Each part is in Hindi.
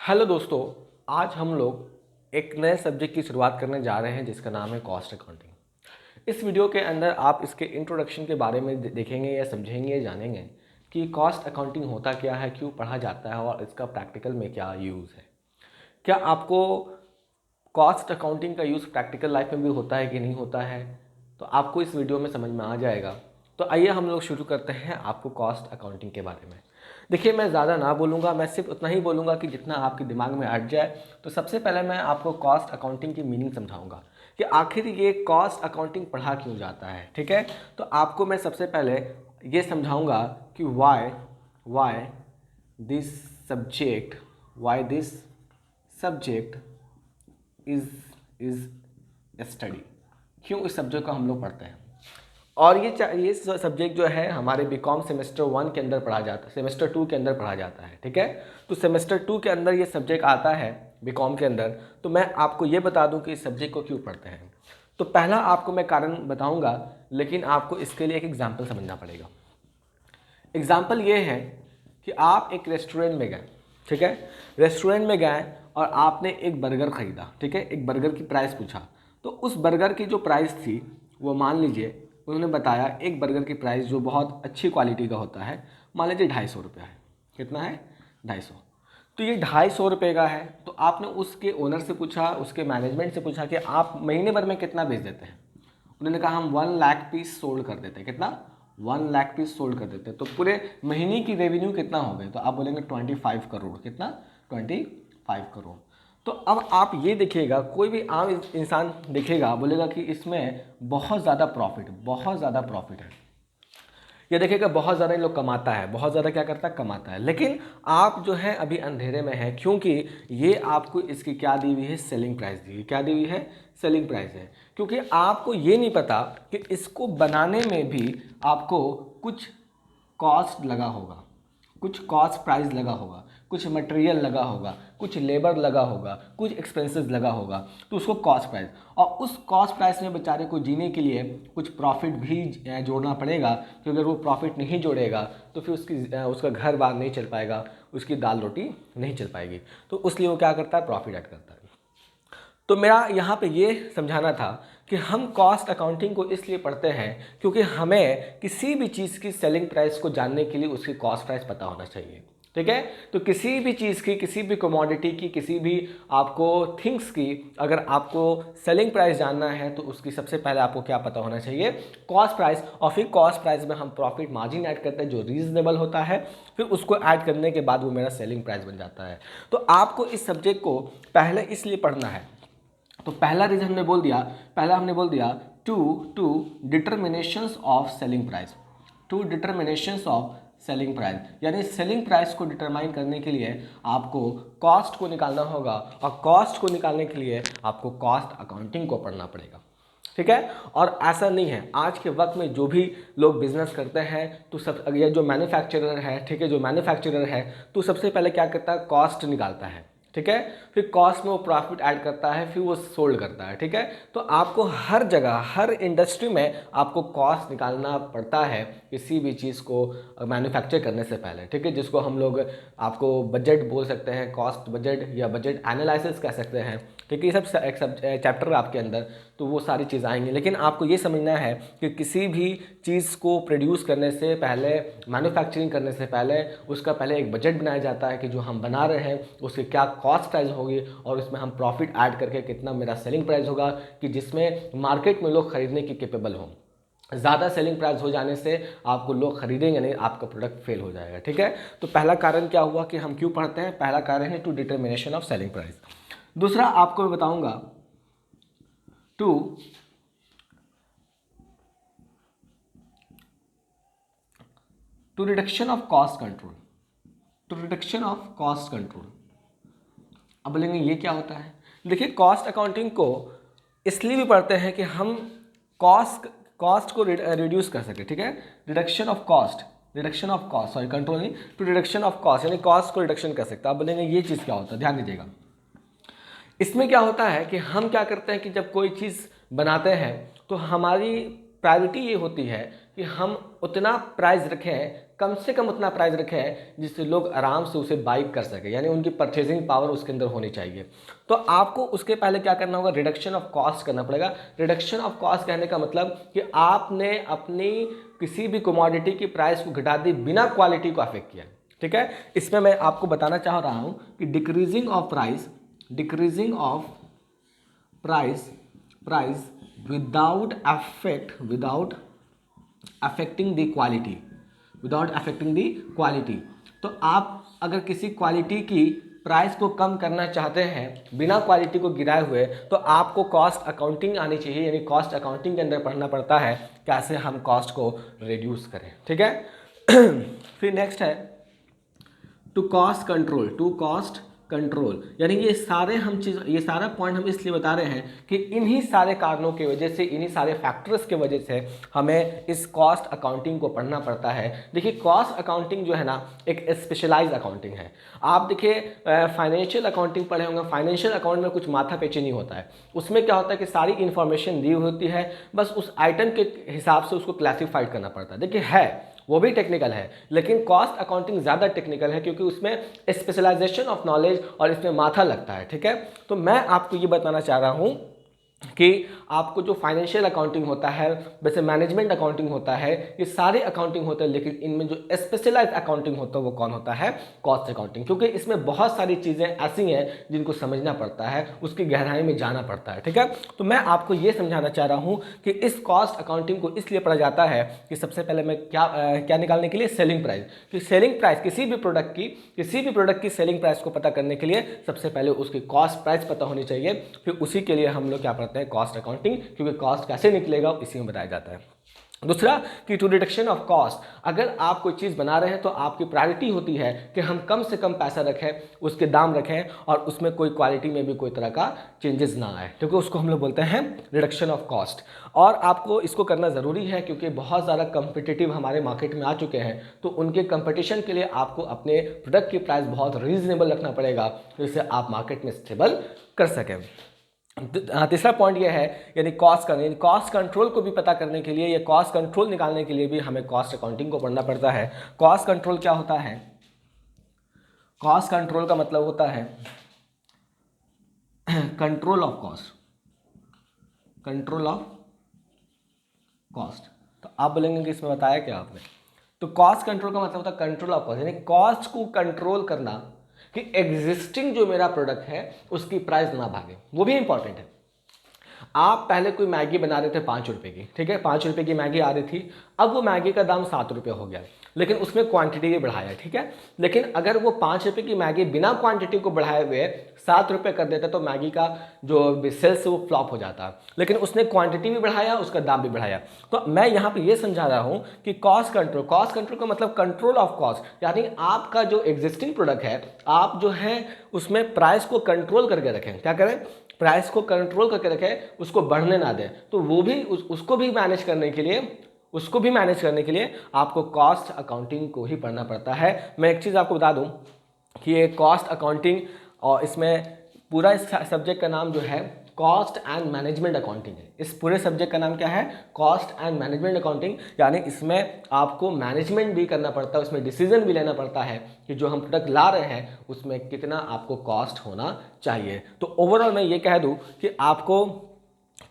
हेलो दोस्तों, आज हम लोग एक नए सब्जेक्ट की शुरुआत करने जा रहे हैं जिसका नाम है कॉस्ट अकाउंटिंग। इस वीडियो के अंदर आप इसके इंट्रोडक्शन के बारे में देखेंगे या समझेंगे या जानेंगे कि कॉस्ट अकाउंटिंग होता क्या है, क्यों पढ़ा जाता है और इसका प्रैक्टिकल में क्या यूज़ है। क्या आपको कॉस्ट अकाउंटिंग का यूज़ प्रैक्टिकल लाइफ में भी होता है कि नहीं होता है, तो आपको इस वीडियो में समझ में आ जाएगा। तो आइए हम लोग शुरू करते हैं आपको कॉस्ट अकाउंटिंग के बारे में। देखिए, मैं ज़्यादा ना बोलूँगा, मैं सिर्फ उतना ही बोलूँगा कि जितना आपके दिमाग में अट जाए। तो सबसे पहले मैं आपको कॉस्ट अकाउंटिंग की मीनिंग समझाऊंगा कि आखिर ये कॉस्ट अकाउंटिंग पढ़ा क्यों जाता है। ठीक है, तो आपको मैं सबसे पहले ये समझाऊंगा कि why this subject why this subject is study, क्यों इस सब्जेक्ट को हम लोग पढ़ते हैं। और ये सब्जेक्ट जो है हमारे बीकॉम सेमेस्टर 1 के अंदर पढ़ा जाता है, सेमेस्टर 2 के अंदर पढ़ा जाता है। ठीक है, तो सेमेस्टर 2 के अंदर ये सब्जेक्ट आता है बीकॉम के अंदर। तो मैं आपको ये बता दूं कि इस सब्जेक्ट को क्यों पढ़ते हैं। तो पहला आपको मैं कारण बताऊंगा, लेकिन आपको इसके लिए एक एग्जाम्पल समझना पड़ेगा। एग्जाम्पल ये है कि आप एक रेस्टोरेंट में गए। ठीक है, रेस्टोरेंट में गए और आपने एक बर्गर ख़रीदा। ठीक है, एक बर्गर की प्राइस पूछा, तो उस बर्गर की जो प्राइस थी वो मान लीजिए उन्होंने बताया, एक बर्गर की प्राइस जो बहुत अच्छी क्वालिटी का होता है, मान लीजिए 250 रुपये है। कितना है? 250। तो ये 250 रुपये का है। तो आपने उसके ओनर से पूछा, उसके मैनेजमेंट से पूछा कि आप महीने भर में कितना बेच देते हैं। उन्होंने कहा हम 1 लाख पीस सोल्ड कर देते हैं। कितना? 1 लाख पीस सोल्ड कर देते हैं। तो पूरे महीने की रेवेन्यू कितना हो गए? तो आप बोलेंगे 25 करोड़। कितना? 25 करोड़। तो अब आप ये देखिएगा, कोई भी आम इंसान देखेगा, बोलेगा कि इसमें बहुत ज़्यादा प्रॉफिट है। ये देखिएगा बहुत ज़्यादा इन लोग कमाता है, बहुत ज़्यादा क्या करता है, कमाता है। लेकिन आप जो है अभी अंधेरे में है, क्योंकि ये आपको इसकी क्या दी हुई है, सेलिंग प्राइस दी हुई। क्या दी हुई है? सेलिंग प्राइस है। क्योंकि आपको ये नहीं पता कि इसको बनाने में भी आपको कुछ कॉस्ट लगा होगा, कुछ कॉस्ट प्राइस लगा होगा, कुछ मटेरियल लगा होगा, कुछ लेबर लगा होगा, कुछ एक्सपेंसेस लगा होगा। तो उसको कॉस्ट प्राइस, और उस कॉस्ट प्राइस में बेचारे को जीने के लिए कुछ प्रॉफिट भी जोड़ना पड़ेगा। क्योंकि अगर वो प्रॉफिट नहीं जोड़ेगा तो फिर उसका घर बार नहीं चल पाएगा, उसकी दाल रोटी नहीं चल पाएगी। तो इसलिए वो क्या करता है, प्रॉफिट ऐड करता है। तो मेरा यहाँ पे ये समझाना था कि हम कॉस्ट अकाउंटिंग को इसलिए पढ़ते हैं क्योंकि हमें किसी भी चीज़ की सेलिंग प्राइस को जानने के लिए उसकी कॉस्ट प्राइस पता होना चाहिए। ठीक है, तो किसी भी चीज़ की, किसी भी कमोडिटी की, किसी भी आपको थिंग्स की अगर आपको सेलिंग प्राइस जानना है तो उसकी सबसे पहले आपको क्या पता होना चाहिए, कॉस्ट प्राइस। और फिर कॉस्ट प्राइस में हम प्रॉफिट मार्जिन ऐड करते हैं जो रीजनेबल होता है, फिर उसको ऐड करने के बाद वो मेरा सेलिंग प्राइस बन जाता है। तो आपको इस सब्जेक्ट को पहले इसलिए पढ़ना है। तो पहला रीजन हमने बोल दिया, two two determinations of selling price. Two determinations of selling price, यानी सेलिंग प्राइस को डिटरमाइन करने के लिए आपको कॉस्ट को निकालना होगा, और कॉस्ट को निकालने के लिए आपको कॉस्ट अकाउंटिंग को पढ़ना पड़ेगा। ठीक है, और ऐसा नहीं है, आज के वक्त में जो भी लोग बिजनेस करते हैं तो सब, ये जो मैन्युफैक्चरर है, ठीक है, जो मैन्युफैक्चरर है तो सबसे पहले क्या करता है, कॉस्ट निकालता है। ठीक है, फिर कॉस्ट में वो प्रॉफिट ऐड करता है, फिर वो सोल्ड करता है। ठीक है, तो आपको हर जगह, हर इंडस्ट्री में आपको कॉस्ट निकालना पड़ता है किसी भी चीज़ को मैन्युफैक्चर करने से पहले। ठीक है, जिसको हम लोग आपको बजट बोल सकते हैं, कॉस्ट बजट या बजट एनालिसिस कह सकते हैं। ठीक है, ये सब एक सब चैप्टर आपके अंदर, तो वो सारी चीज़ आएंगी। लेकिन आपको ये समझना है कि किसी भी चीज़ को प्रोड्यूस करने से पहले, मैन्युफैक्चरिंग करने से पहले, उसका पहले एक बजट बनाया जाता है कि जो हम बना रहे हैं उसकी क्या कॉस्ट प्राइस होगी, और उसमें हम प्रॉफिट ऐड करके कितना मेरा सेलिंग प्राइस होगा कि जिसमें मार्केट में लोग खरीदने की कैपेबल हों। ज़्यादा सेलिंग प्राइस हो जाने से आपको लोग खरीदेंगे नहीं, आपका प्रोडक्ट फेल हो जाएगा। ठीक है, तो पहला कारण क्या हुआ कि हम क्यों पढ़ते हैं, पहला कारण है to determination of selling price. दूसरा आपको मैं बताऊंगा to reduction of cost control. To reduction of cost control. अब बोलेंगे ये क्या होता है। देखिए, कॉस्ट अकाउंटिंग को इसलिए भी पढ़ते हैं कि हम कॉस्ट को रिड्यूस कर सके। ठीक है, reduction of cost, sorry control नहीं, टू रिडक्शन ऑफ कॉस्ट, यानी कॉस्ट को रिडक्शन कर सकता है। आप बोलेंगे ये चीज़ क्या होता है, ध्यान दीजिएगा। इसमें क्या होता है कि हम क्या करते हैं कि जब कोई चीज़ बनाते हैं तो हमारी प्रायोरिटी ये होती है कि कि हम उतना प्राइस रखें, कम से कम उतना प्राइस रखें जिससे लोग आराम से उसे बाई कर सके, यानी उनकी परचेजिंग पावर उसके अंदर होनी चाहिए। तो आपको उसके पहले क्या करना होगा, रिडक्शन ऑफ कॉस्ट करना पड़ेगा। रिडक्शन ऑफ कॉस्ट कहने का मतलब कि आपने अपनी किसी भी कमोडिटी की प्राइस को घटा दी बिना क्वालिटी को अफेक्ट किया, ठीक है। इसमें मैं आपको बताना चाह रहा हूं कि decreasing of price without affecting the quality. तो आप अगर किसी क्वालिटी की प्राइस को कम करना चाहते हैं बिना क्वालिटी को गिराए हुए, तो आपको कॉस्ट अकाउंटिंग आनी चाहिए, यानी कॉस्ट अकाउंटिंग के अंदर पढ़ना पड़ता है कैसे हम कॉस्ट को रिड्यूस करें, ठीक है। फिर नेक्स्ट है टू कॉस्ट कंट्रोल, यानी ये सारा पॉइंट हम इसलिए बता रहे हैं कि इन्हीं सारे कारणों की वजह से, इन्हीं सारे फैक्टर्स के वजह से हमें इस कॉस्ट अकाउंटिंग को पढ़ना पड़ता है। देखिए कॉस्ट अकाउंटिंग जो है ना एक स्पेशलाइज अकाउंटिंग है। आप देखिए फाइनेंशियल अकाउंटिंग पढ़े होंगे, फाइनेंशियल अकाउंट में कुछ माथा पेची नहीं होता है। उसमें क्या होता है कि सारी इन्फॉर्मेशन दी होती है, बस उस आइटम के हिसाब से उसको क्लासीफाइड करना पड़ता है। देखिए है वो भी टेक्निकल है, लेकिन कॉस्ट अकाउंटिंग ज़्यादा टेक्निकल है क्योंकि उसमें स्पेशलाइजेशन ऑफ नॉलेज और इसमें माथा लगता है, ठीक है। तो मैं आपको ये बताना चाह रहा हूँ कि आपको जो फाइनेंशियल अकाउंटिंग होता है, वैसे मैनेजमेंट अकाउंटिंग होता है, ये सारे अकाउंटिंग होते हैं, लेकिन इनमें जो स्पेशलाइज अकाउंटिंग होता है वो कौन होता है, कॉस्ट अकाउंटिंग। क्योंकि इसमें बहुत सारी चीज़ें ऐसी हैं जिनको समझना पड़ता है, उसकी गहराई में जाना पड़ता है, ठीक है। तो मैं आपको ये समझाना चाह रहा हूँ कि इस कॉस्ट अकाउंटिंग को इसलिए पढ़ा जाता है कि सबसे पहले मैं क्या निकालने के लिए, सेलिंग प्राइस। कि सेलिंग प्राइस किसी भी प्रोडक्ट की सेलिंग प्राइस को पता करने के लिए सबसे पहले उसकी कॉस्ट प्राइस पता होनी चाहिए। फिर उसी के लिए हम लोग क्या पढ़ते हैं, कॉस्ट अकाउंटिंग, क्योंकि कॉस्ट कैसे निकलेगा इसी में बताया जाता है। दूसरा कि टू रिडक्शन ऑफ कॉस्ट, अगर आप कोई चीज़ बना रहे हैं तो आपकी प्रायोरिटी होती है कि हम कम से कम पैसा रखें, उसके दाम रखें और उसमें कोई क्वालिटी में भी कोई तरह का चेंजेस ना आए, क्योंकि उसको हम लोग बोलते हैं रिडक्शन ऑफ कॉस्ट। और आपको इसको करना ज़रूरी है क्योंकि बहुत ज़्यादा कंपिटिटिव हमारे मार्केट में आ चुके हैं, तो उनके कंपटीशन के लिए आपको अपने प्रोडक्ट की प्राइस बहुत रीजनेबल रखना पड़ेगा जिससे आप मार्केट में स्टेबल कर सकें। तीसरा पॉइंट ये है यानी कॉस्ट कंट्रोल को भी पता करने के लिए, या कॉस्ट कंट्रोल निकालने के लिए भी हमें कॉस्ट अकाउंटिंग को पढ़ना पड़ता है। कॉस्ट कंट्रोल क्या होता है, कॉस्ट कंट्रोल का मतलब होता है कंट्रोल ऑफ कॉस्ट। तो आप बोलेंगे कि इसमें बताया क्या आपने, तो कॉस्ट कंट्रोल का मतलब होता है कंट्रोल ऑफ कॉस्ट, यानी कॉस्ट को कंट्रोल करना कि एग्जिस्टिंग जो मेरा प्रोडक्ट है उसकी प्राइस ना भागे। वो भी इंपॉर्टेंट है। आप पहले कोई मैगी बना रहे थे 5 रुपए की, ठीक है, 5 रुपए की मैगी आ रही थी, अब वो मैगी का दाम 7 रुपये हो गया, लेकिन उसमें क्वांटिटी भी बढ़ाया, ठीक है। लेकिन अगर वो 5 रुपये की मैगी बिना क्वांटिटी को बढ़ाए हुए 7 रुपये कर देता तो मैगी का जो सेल्स वो फ्लॉप हो जाता, लेकिन उसने क्वांटिटी भी बढ़ाया, उसका दाम भी बढ़ाया। तो मैं यहाँ पे ये समझा रहा हूँ कि कॉस्ट कंट्रोल का मतलब कंट्रोल ऑफ कॉस्ट, यानी आपका जो एग्जिस्टिंग प्रोडक्ट है आप जो है उसमें प्राइस को कंट्रोल करके रखें। क्या करें, प्राइस को कंट्रोल करके रखें, उसको बढ़ने ना दें। तो वो भी उसको भी मैनेज करने के लिए आपको कॉस्ट अकाउंटिंग को ही पढ़ना पड़ता है। मैं एक चीज़ आपको बता दूं कि ये कॉस्ट अकाउंटिंग और इसमें पूरा इस सब्जेक्ट का नाम जो है कॉस्ट एंड मैनेजमेंट अकाउंटिंग है। इस पूरे सब्जेक्ट का नाम क्या है, कॉस्ट एंड मैनेजमेंट अकाउंटिंग, यानी इसमें आपको मैनेजमेंट भी करना पड़ता है, उसमें डिसीजन भी लेना पड़ता है कि जो हम प्रोडक्ट ला रहे हैं उसमें कितना आपको कॉस्ट होना चाहिए। तो ओवरऑल मैं ये कह दूं कि आपको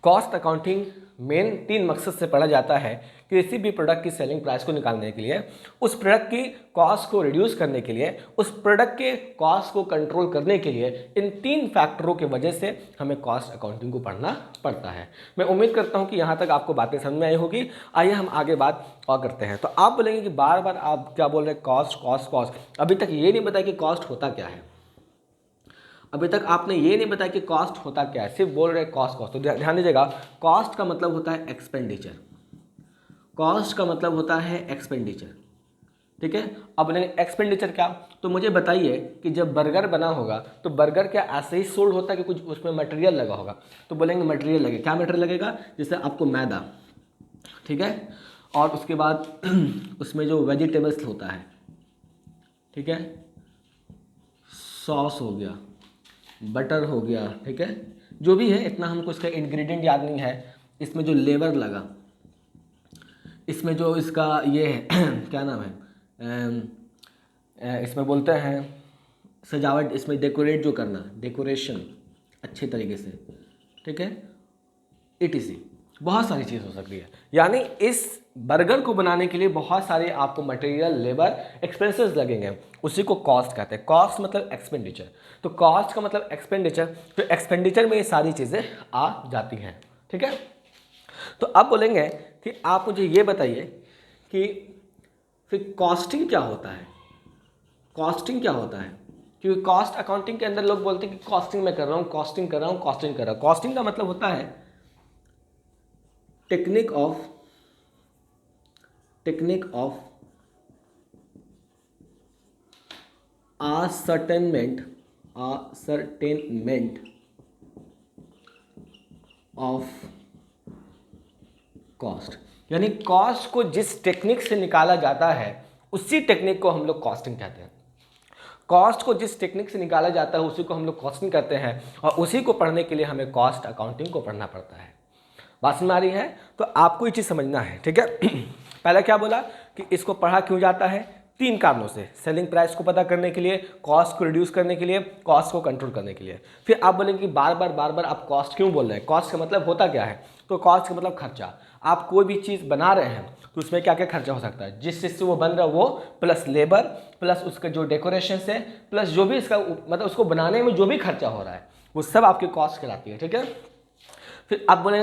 कॉस्ट अकाउंटिंग मेन 3 मकसद से पढ़ा जाता है। किसी भी प्रोडक्ट की सेलिंग प्राइस को निकालने के लिए, उस प्रोडक्ट की कॉस्ट को रिड्यूस करने के लिए, उस प्रोडक्ट के कॉस्ट को कंट्रोल करने के लिए, इन 3 फैक्टरों की वजह से हमें कॉस्ट अकाउंटिंग को पढ़ना पड़ता है। मैं उम्मीद करता हूं कि यहाँ तक आपको बातें समझ में आई होगी। आइए हम आगे बात और करते हैं। तो आप बोलेंगे कि बार बार आप क्या बोल रहे हैं, कॉस्ट, अभी तक ये नहीं बताया कि कॉस्ट होता क्या है। अभी तक आपने ये नहीं बताया कि कॉस्ट होता क्या है, सिर्फ बोल रहे कॉस्ट। तो ध्यान दीजिएगा, कॉस्ट का मतलब होता है एक्सपेंडिचर, ठीक है। अब एक्सपेंडिचर क्या, तो मुझे बताइए कि जब बर्गर बना होगा तो बर्गर क्या ऐसे ही सोल्ड होता है कि कुछ उसमें मटेरियल लगा होगा। तो बोलेंगे मटेरियल लगे, क्या मटेरियल लगेगा, जैसे आपको मैदा, ठीक है, और उसके बाद उसमें जो वेजिटेबल्स होता है, ठीक है, सॉस हो गया, बटर हो गया, ठीक है, जो भी है, इतना हमको इसका इंग्रेडिएंट याद नहीं है। इसमें जो लेबर लगा, इसमें जो इसका ये है क्या नाम है, इसमें बोलते हैं सजावट, इसमें डेकोरेट जो करना, डेकोरेशन अच्छे तरीके से, ठीक है, etc, बहुत सारी चीज़ हो सकती है। यानी इस बर्गर को बनाने के लिए बहुत सारे आपको मटेरियल, लेबर, एक्सपेंसेस लगेंगे, उसी को कॉस्ट कहते हैं। कॉस्ट मतलब एक्सपेंडिचर, तो कॉस्ट का मतलब एक्सपेंडिचर, तो एक्सपेंडिचर में ये सारी चीज़ें आ जाती हैं, ठीक है। तो अब बोलेंगे कि आप मुझे ये बताइए कि फिर कॉस्टिंग क्या होता है, कॉस्टिंग क्या होता है, क्योंकि कॉस्ट अकाउंटिंग के अंदर लोग बोलते हैं कि कॉस्टिंग मैं कर रहा हूँ, कॉस्टिंग कर रहा हूँ, कॉस्टिंग कर रहा हूँ। कॉस्टिंग का मतलब होता है technique of ascertainment of cost, यानी कॉस्ट को जिस टेक्निक से निकाला जाता है उसी टेक्निक को हम लोग कॉस्टिंग कहते हैं। कॉस्ट को जिस टेक्निक से निकाला जाता है उसी को हम लोग कॉस्टिंग करते हैं, और उसी को पढ़ने के लिए हमें कॉस्ट अकाउंटिंग को पढ़ना पड़ता है। बात समझ में आ रही है? तो आपको ये चीज़ समझना है, ठीक है। पहले क्या बोला कि इसको पढ़ा क्यों जाता है, 3 कारणों से, सेलिंग प्राइस को पता करने के लिए, कॉस्ट को रिड्यूस करने के लिए, कॉस्ट को कंट्रोल करने के लिए। फिर आप बोलेंगे कि बार बार आप कॉस्ट क्यों बोल रहे हैं, कॉस्ट का मतलब होता क्या है, तो कॉस्ट का मतलब खर्चा। आप कोई भी चीज़ बना रहे हैं तो उसमें क्या क्या खर्चा हो सकता है, जिस चीज़ से वो बन रहा है वो, प्लस लेबर, प्लस उसका जो डेकोरेशन है, प्लस जो भी इसका मतलब उसको बनाने में जो भी खर्चा हो रहा है वो सब आपकी कॉस्ट कहलाती है, ठीक है। फिर आप बोलेंगे